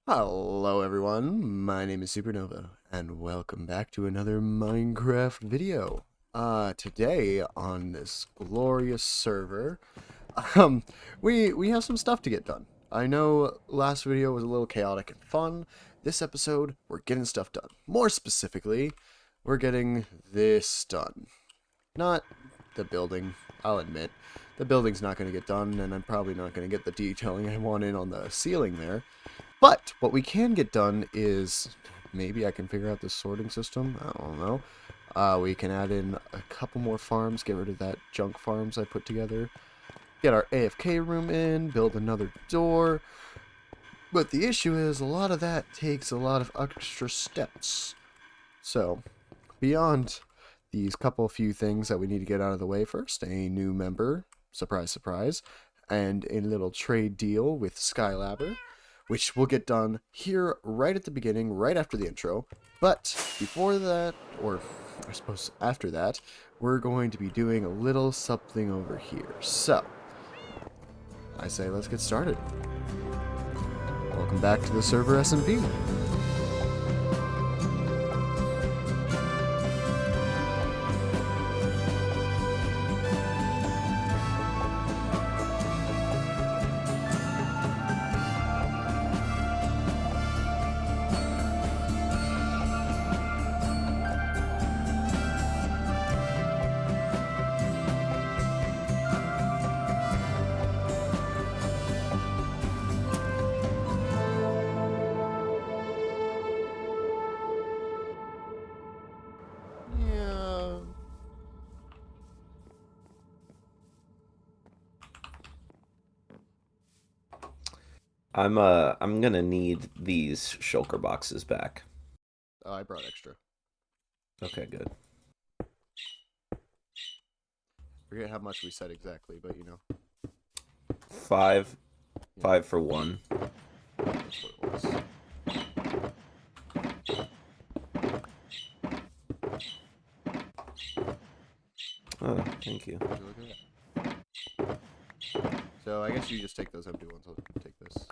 Hello everyone, my name is Supernova, and welcome back to another Minecraft video. Today on this glorious server, um, we have some stuff to get done. I know last video was a little chaotic and fun. This episode, we're getting stuff done. More specifically, we're getting this done. Not the building, I'll admit. The building's not going to get done, and I'm probably not going to get the detailing I want in on the ceiling there. But what we can get done is maybe I can figure out this sorting system. I don't know. We can add in a couple more farms, get rid of that junk farms I put together. Get our AFK room in, build another door. But the issue is a lot of that takes a lot of extra steps. So, beyond these few things that we need to get out of the way first, a new member, surprise, surprise, and a little trade deal with Skylabber, which will get done here right at the beginning, right after the intro. But before that, or I suppose after that, we're going to be doing a little something over here. So, I say let's get started. Welcome back to the server SMP. Yeah. I'm gonna need these shulker boxes back. Oh, I brought extra. Okay, good. Forget how much we said exactly, but you know. Five, Yeah, five for one. that's what it was. Oh, thank you. Would you look at that? So I guess you just take those empty ones. I'll take this.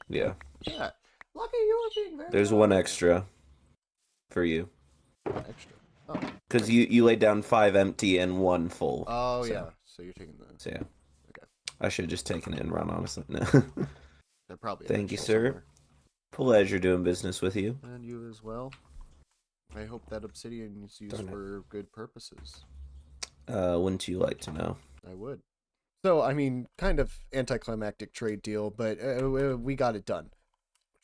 Yeah. Yeah. Lucky you were being very There's one helpful. extra for you. Extra. Oh. Cause you laid down 5 empty and 1 full. Oh So, yeah. So you're taking the. so yeah. Okay. I should have just taken it and run, honestly. No. They're probably Thank you, additional sir. somewhere. Pleasure doing business with you. And you as well. I hope that obsidian is used Darn it. for good purposes. Wouldn't you like to know? I would. So I mean, kind of anticlimactic trade deal, but we got it done.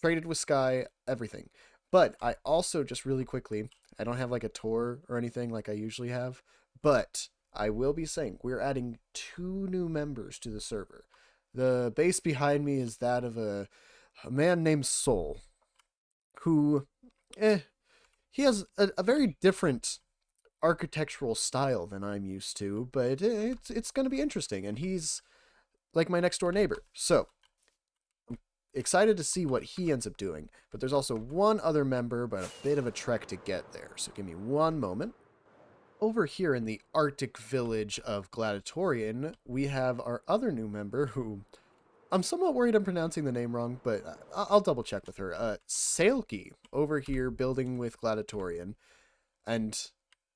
Traded with Sky, everything. But I also just really quickly, I don't have like a tour or anything like I usually have, but I will be saying we're adding 2 new members to the server. The base behind me is that of a man named Soul, who, he has a very different architectural style than I'm used to, but it's going to be interesting, and he's like my next door neighbor. So excited to see what he ends up doing. But there's also one other member, but a bit of a trek to get there. So give me one moment. Over here in the Arctic village of Gladiatorian, we have our other new member who I'm somewhat worried I'm pronouncing the name wrong, but I'll double check with her. Sailki over here building with Gladiatorian. And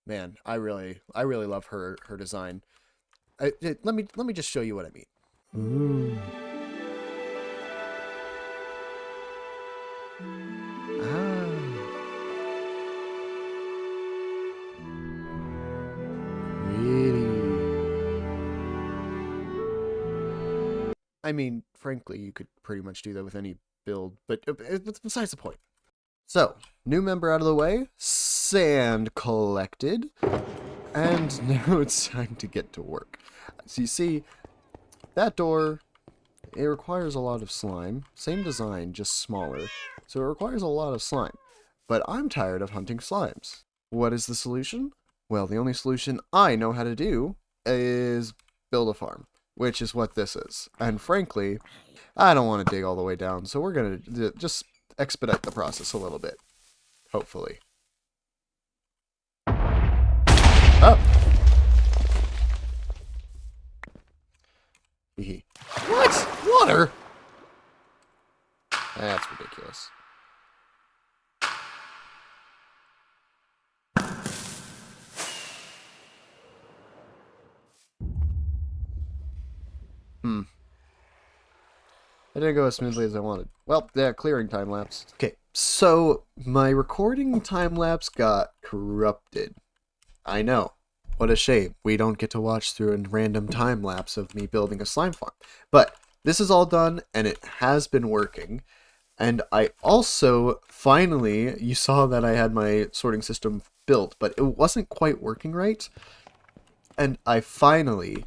man, I really love her design. Let me just show you what I mean. Ooh. Ah, really? I mean, frankly, you could pretty much do that with any build, but it's besides the point. So, new member out of the way, sand collected, and now it's time to get to work. So you see, that door, it requires a lot of slime. Same design, just smaller. So it requires a lot of slime. But I'm tired of hunting slimes. What is the solution? Well, the only solution I know how to do is build a farm, which is what this is. And frankly, I don't want to dig all the way down, so we're going to just expedite the process a little bit. Hopefully. Oh! What? Water? That's ridiculous. It didn't go as smoothly as I wanted. Well, yeah, clearing time lapse. Okay, so my recording time lapse got corrupted. I know. What a shame. We don't get to watch through a random time lapse of me building a slime farm. But this is all done, and it has been working. And I also, finally, you saw that I had my sorting system built, but it wasn't quite working right. And I finally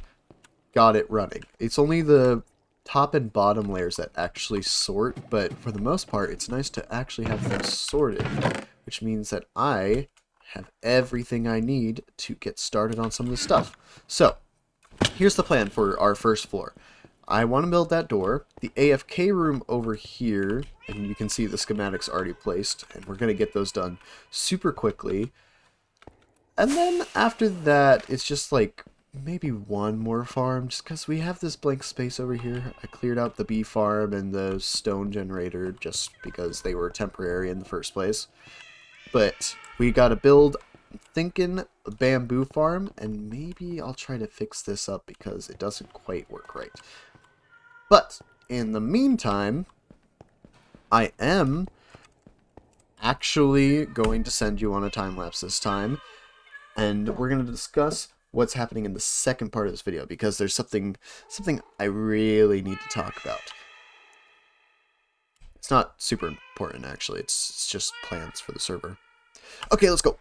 got it running. It's only the top and bottom layers that actually sort, but for the most part, it's nice to actually have things sorted, which means that I have everything I need to get started on some of the stuff. So, here's the plan for our first floor. I want to build that door, the AFK room over here, and you can see the schematics already placed, and we're going to get those done super quickly. And then after that, it's just like maybe one more farm, just because we have this blank space over here. I cleared out the bee farm and the stone generator just because they were temporary in the first place. But we got to build, I'm thinking, a bamboo farm, and maybe I'll try to fix this up because it doesn't quite work right. But in the meantime, I am actually going to send you on a time lapse this time, and we're going to discuss what's happening in the second part of this video because there's something I really need to talk about. It's not super important actually. It's just plans for the server. Okay, let's go.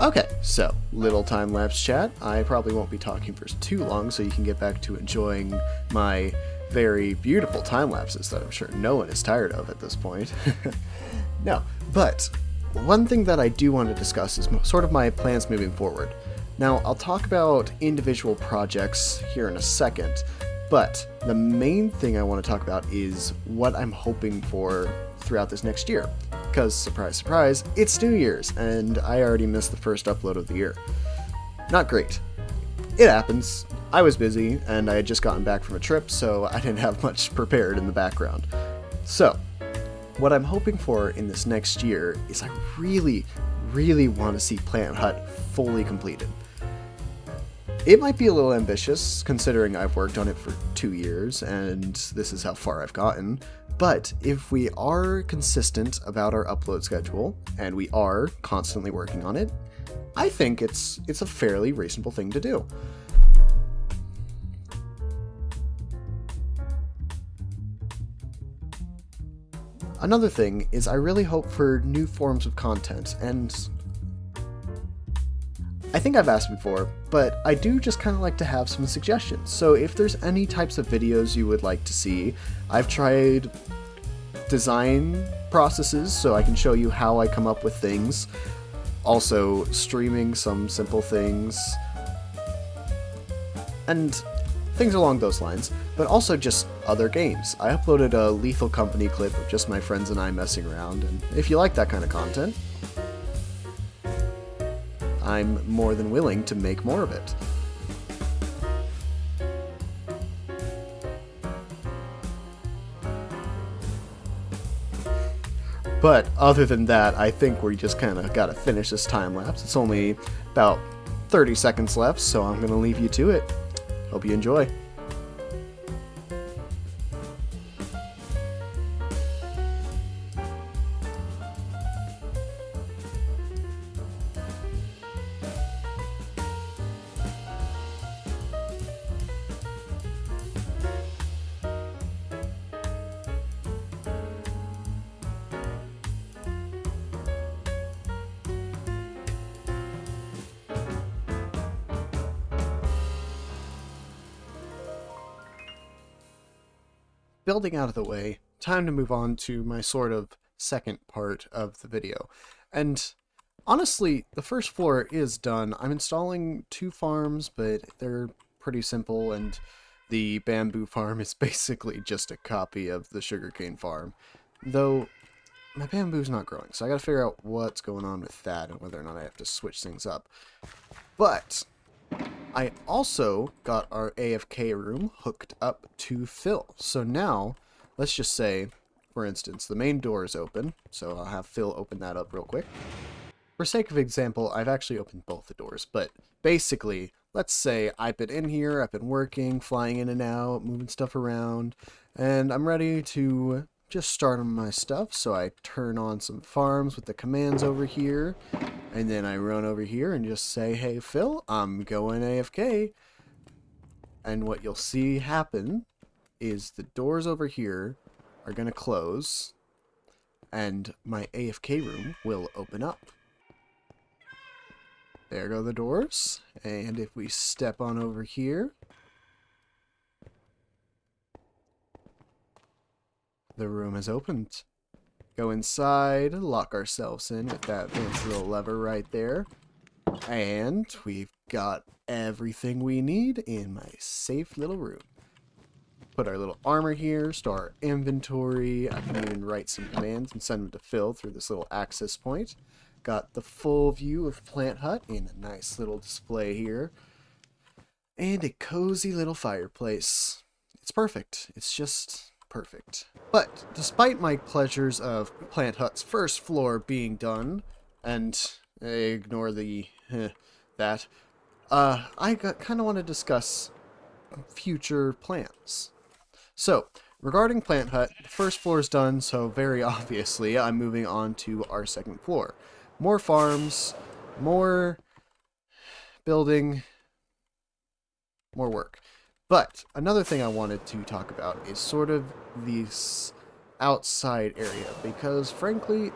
Okay, so little time lapse chat. I probably won't be talking for too long, so you can get back to enjoying my very beautiful time lapses that I'm sure no one is tired of at this point. No, but one thing that I do want to discuss is sort of my plans moving forward. Now, I'll talk about individual projects here in a second, but the main thing I want to talk about is what I'm hoping for throughout this next year. Because, surprise, surprise, it's New Year's, and I already missed the first upload of the year. Not great. It happens. I was busy, and I had just gotten back from a trip, so I didn't have much prepared in the background. So, what I'm hoping for in this next year is I really, really want to see Plant Hut fully completed. It might be a little ambitious, considering I've worked on it for 2 years, and this is how far I've gotten. But if we are consistent about our upload schedule, and we are constantly working on it, I think it's a fairly reasonable thing to do. Another thing is I really hope for new forms of content, and I think I've asked before, but I do just kind of like to have some suggestions. So if there's any types of videos you would like to see, I've tried design processes so I can show you how I come up with things. Also streaming some simple things and things along those lines, but also just other games. I uploaded a Lethal Company clip of just my friends and I messing around, and if you like that kind of content, I'm more than willing to make more of it. But other than that, I think we just kind of gotta finish this time lapse. It's only about 30 seconds left, so I'm gonna leave you to it. Hope you enjoy. Building out of the way, time to move on to my sort of second part of the video. And honestly, the first floor is done. I'm installing 2 farms, but they're pretty simple, and the bamboo farm is basically just a copy of the sugarcane farm. Though, my bamboo's not growing, so I gotta figure out what's going on with that and whether or not I have to switch things up. But I also got our AFK room hooked up to Phil. So now, let's just say, for instance, the main door is open. So I'll have Phil open that up real quick. For sake of example, I've actually opened both the doors. But basically, let's say I've been in here, I've been working, flying in and out, moving stuff around, and I'm ready to just start on my stuff. So I turn on some farms with the commands over here, and then I run over here and just say, hey Phil, I'm going AFK. And what you'll see happen is the doors over here are going to close, and my AFK room will open up. There go the doors, and if we step on over here, the room has opened. Go inside, lock ourselves in with that fancy little lever right there, and we've got everything we need in my safe little room. Put our little armor here, store our inventory. I can even write some commands and send them to Phil through this little access point. Got the full view of Plant Hut in a nice little display here. And a cozy little fireplace. It's perfect. It's just perfect. But despite my pleasures of Plant Hut's first floor being done, and ignore the that, I kind of want to discuss future plans. So, regarding Plant Hut, the first floor is done, so very obviously I'm moving on to our second floor. More farms, more building, more work. But another thing I wanted to talk about is sort of this outside area, because frankly,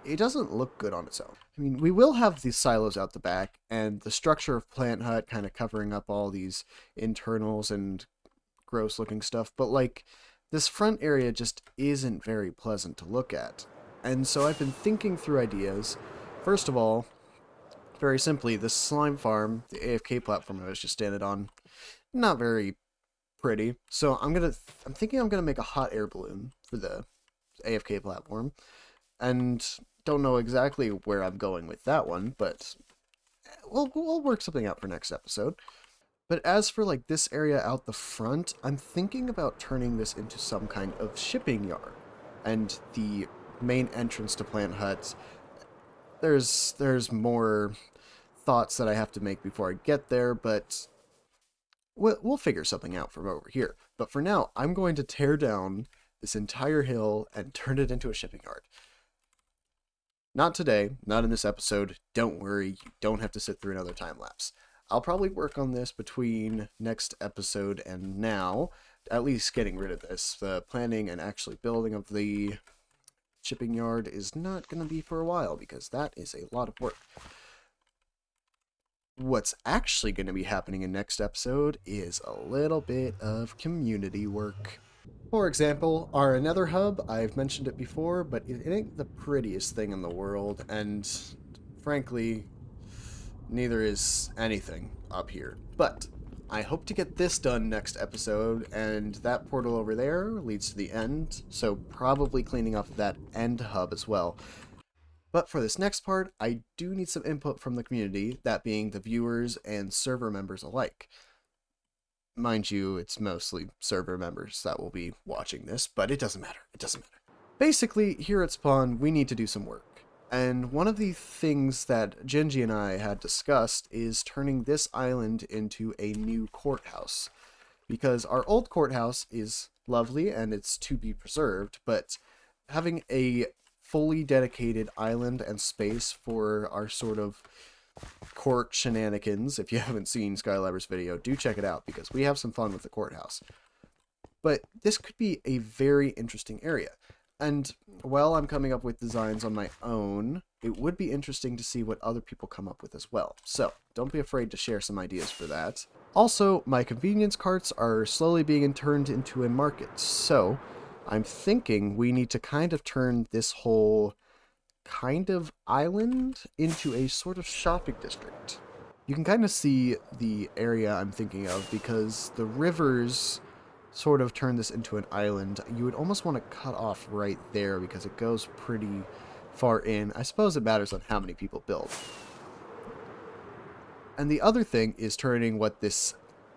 it doesn't look good on its own. I mean, we will have these silos out the back, and the structure of Plant Hut kind of covering up all these internals and gross looking stuff, but like this front area just isn't very pleasant to look at. And so I've been thinking through ideas. First of all, very simply, this slime farm, the AFK platform I was just standing on, not very pretty. So I'm thinking I'm gonna make a hot air balloon for the AFK platform, and don't know exactly where I'm going with that one, but we'll work something out for next episode. But as for like this area out the front, I'm thinking about turning this into some kind of shipping yard. And the main entrance to Plant Hut, there's more thoughts that I have to make before I get there, but we'll figure something out from over here. But for now, I'm going to tear down this entire hill and turn it into a shipping yard. Not today, not in this episode. Don't worry, you don't have to sit through another time lapse. I'll probably work on this between next episode and now, at least getting rid of this. The planning and actually building of the shipping yard is not going to be for a while, because that is a lot of work. What's actually going to be happening in next episode is a little bit of community work. For example, our Nether hub, I've mentioned it before, but it ain't the prettiest thing in the world, and frankly, neither is anything up here. But I hope to get this done next episode, and that portal over there leads to the end, so probably cleaning up that end hub as well. But for this next part, I do need some input from the community, that being the viewers and server members alike. Mind you, it's mostly server members that will be watching this, but it doesn't matter. It doesn't matter. Basically, here at Spawn, we need to do some work. And one of the things that Genji and I had discussed is turning this island into a new courthouse. Because our old courthouse is lovely and it's to be preserved, but having a fully dedicated island and space for our sort of court shenanigans, if you haven't seen Skylaber's video, do check it out, because we have some fun with the courthouse. But this could be a very interesting area. And while I'm coming up with designs on my own, it would be interesting to see what other people come up with as well. So, don't be afraid to share some ideas for that. Also, my convenience carts are slowly being turned into a market, so I'm thinking we need to kind of turn this whole kind of island into a sort of shopping district. You can kind of see the area I'm thinking of, because the rivers sort of turn this into an island. You would almost want to cut off right there, because it goes pretty far in. I suppose it matters on how many people build. And the other thing is turning what this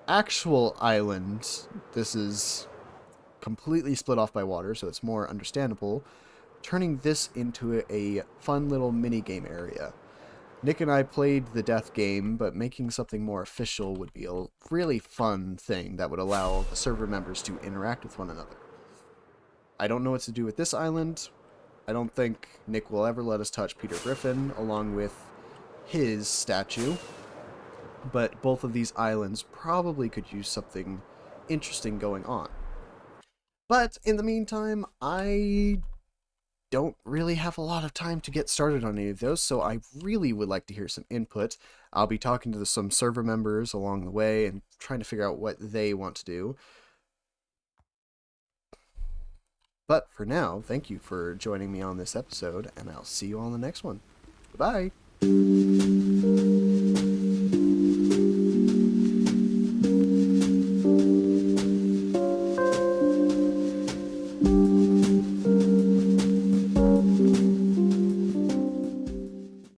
actual island, this is completely split off by water, so it's more understandable, turning this into a fun little mini game area. Nick and I played the death game, but making something more official would be a really fun thing that would allow the server members to interact with one another. I don't know what to do with this island. I don't think Nick will ever let us touch Peter Griffin along with his statue, but both of these islands probably could use something interesting going on. But in the meantime, I don't really have a lot of time to get started on any of those, so I really would like to hear some input. I'll be talking to some server members along the way and trying to figure out what they want to do. But for now, thank you for joining me on this episode, and I'll see you on the next one. Bye.